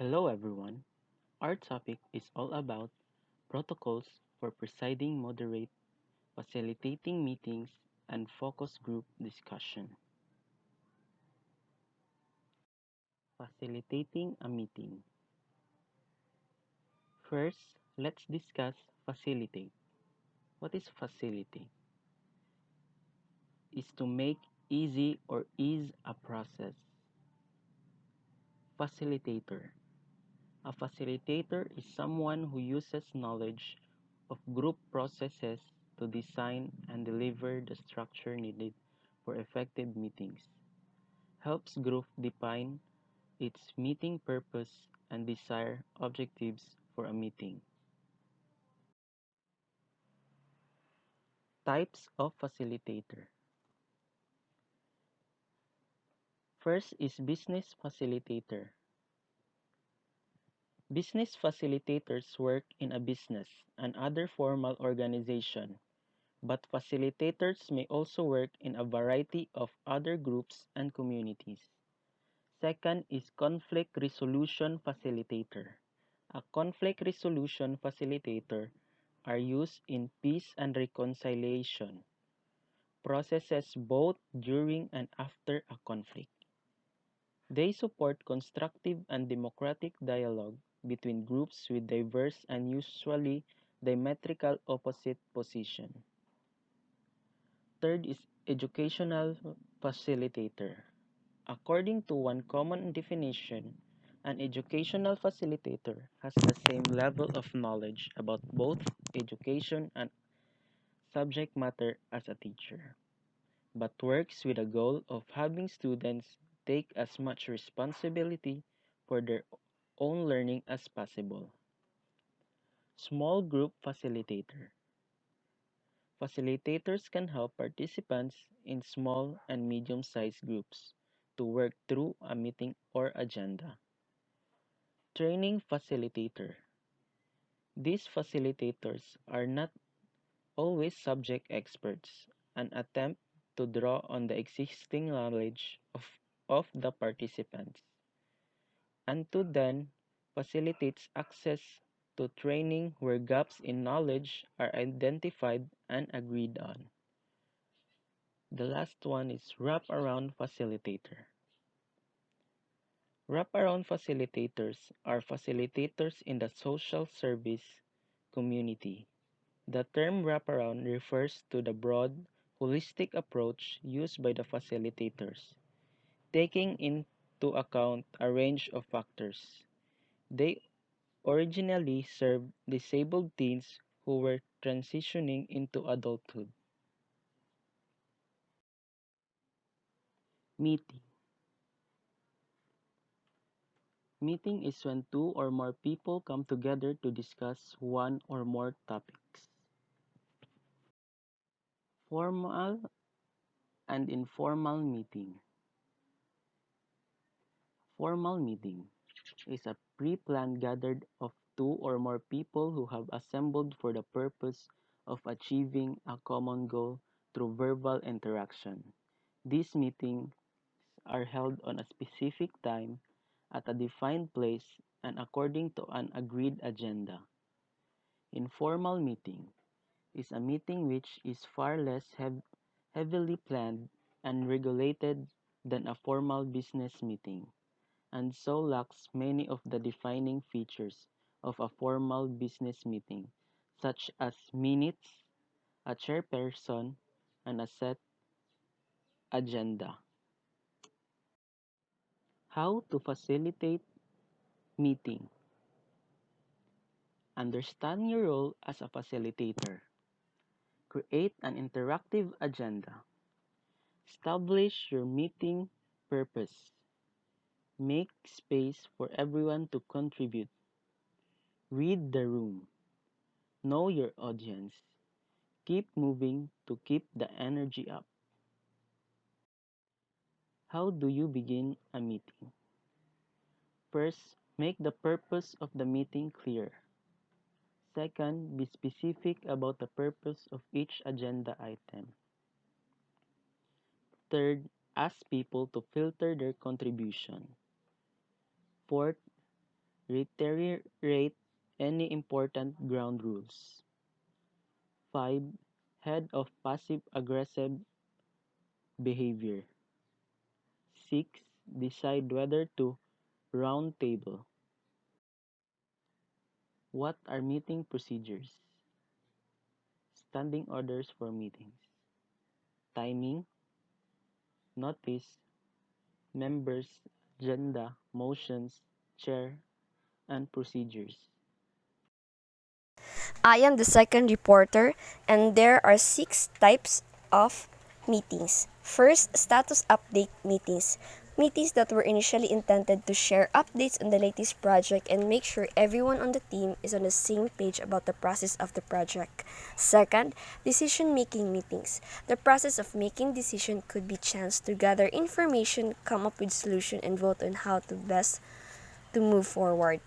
Hello everyone. Our topic is all about protocols for presiding, moderate, facilitating meetings, and focus group discussion. Facilitating a meeting. First, let's discuss facilitate. What is facilitate? Is to make easy or ease a process. Facilitator. A facilitator is someone who uses knowledge of group processes to design and deliver the structure needed for effective meetings, helps group define its meeting purpose and desired objectives for a meeting. Types of facilitator. First is business facilitator. Business facilitators work in a business and other formal organization, but facilitators may also work in a variety of other groups and communities. Second is conflict resolution facilitator. A conflict resolution facilitator are used in peace and reconciliation processes both during and after a conflict. They support constructive and democratic dialogue between groups with diverse and usually diametrical opposite positions. Third is educational facilitator. According to one common definition, an educational facilitator has the same level of knowledge about both education and subject matter as a teacher, but works with a goal of having students take as much responsibility for their own learning as possible. Small group facilitator. Facilitators can help participants in small and medium-sized groups to work through a meeting or agenda. Training facilitator. These facilitators are not always subject experts and attempt to draw on the existing knowledge of the participants and to then facilitates access to training where gaps in knowledge are identified and agreed on. The last one is wraparound facilitator. Wraparound facilitators are facilitators in the social service community. The term wraparound refers to the broad, holistic approach used by the facilitators, taking into account a range of factors. They originally served disabled teens who were transitioning into adulthood. Meeting. Meeting is when two or more people come together to discuss one or more topics. Formal and informal meeting. Formal meeting is a pre-planned gathering of two or more people who have assembled for the purpose of achieving a common goal through verbal interaction. These meetings are held on a specific time, at a defined place, and according to an agreed agenda. Informal meeting is a meeting which is far less heavily planned and regulated than a formal business meeting, and so lacks many of the defining features of a formal business meeting, such as minutes, a chairperson, and a set agenda. How to facilitate meeting. Understand your role as a facilitator. Create an interactive agenda. Establish your meeting purpose. Make space for everyone to contribute. Read the room. Know your audience. Keep moving to keep the energy up. How do you begin a meeting? First, make the purpose of the meeting clear. Second, be specific about the purpose of each agenda item. Third, ask people to filter their contribution. Fourth, Reiterate any important ground rules. 5. Head of passive-aggressive behavior. 6. Decide whether to roundtable. What are meeting procedures? Standing orders for meetings. Timing, notice, members, agenda, motions, chair, and procedures. I am the second reporter, and there are six types of meetings. First, status update meetings. Meetings that were initially intended to share updates on the latest project and make sure everyone on the team is on the same page about the process of the project. Second, decision making meetings. The process of making decision could be chance to gather information, come up with solution, and vote on how to best to move forward.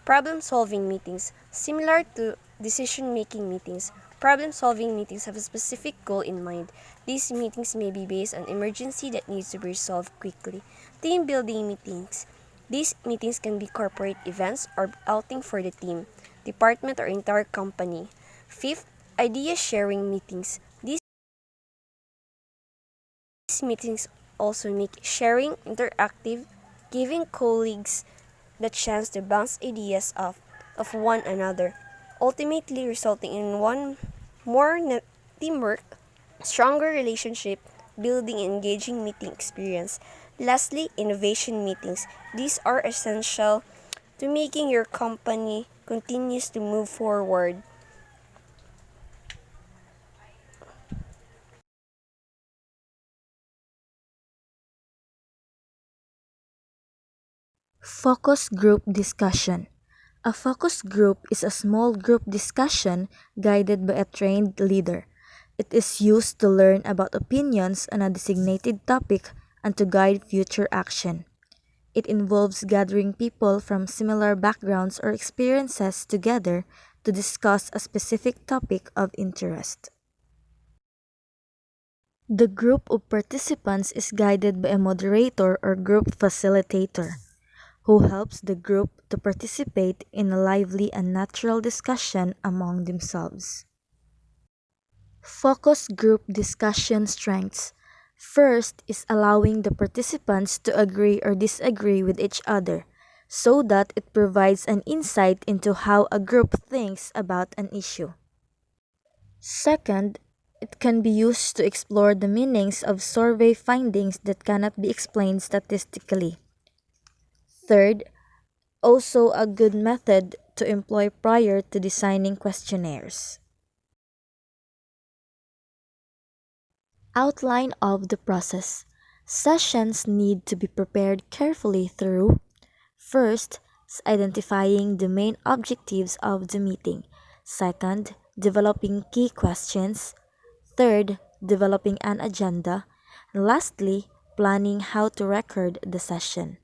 Problem-solving meetings. Similar to decision-making meetings, problem-solving meetings have a specific goal in mind. These meetings may be based on emergency that needs to be resolved quickly. Team-building meetings. These meetings can be corporate events or outing for the team, department, or entire company. Fifth, idea sharing meetings. These meetings also make sharing interactive, giving colleagues the chance to bounce ideas of one another, ultimately resulting in one more teamwork, stronger relationship, building engaging meeting experience. Lastly, innovation meetings. These are essential to making your company continues to move forward. Focus group discussion. A focus group is a small group discussion guided by a trained leader. It is used to learn about opinions on a designated topic and to guide future action. It involves gathering people from similar backgrounds or experiences together to discuss a specific topic of interest. The group of participants is guided by a moderator or group facilitator, who helps the group to participate in a lively and natural discussion among themselves. Focus group discussion strengths. First is allowing the participants to agree or disagree with each other so that it provides an insight into how a group thinks about an issue. Second, it can be used to explore the meanings of survey findings that cannot be explained statistically. Third, also a good method to employ prior to designing questionnaires. Outline of the process. Sessions need to be prepared carefully through first, identifying the main objectives of the meeting. Second, developing key questions. Third, developing an agenda. And lastly, planning how to record the session.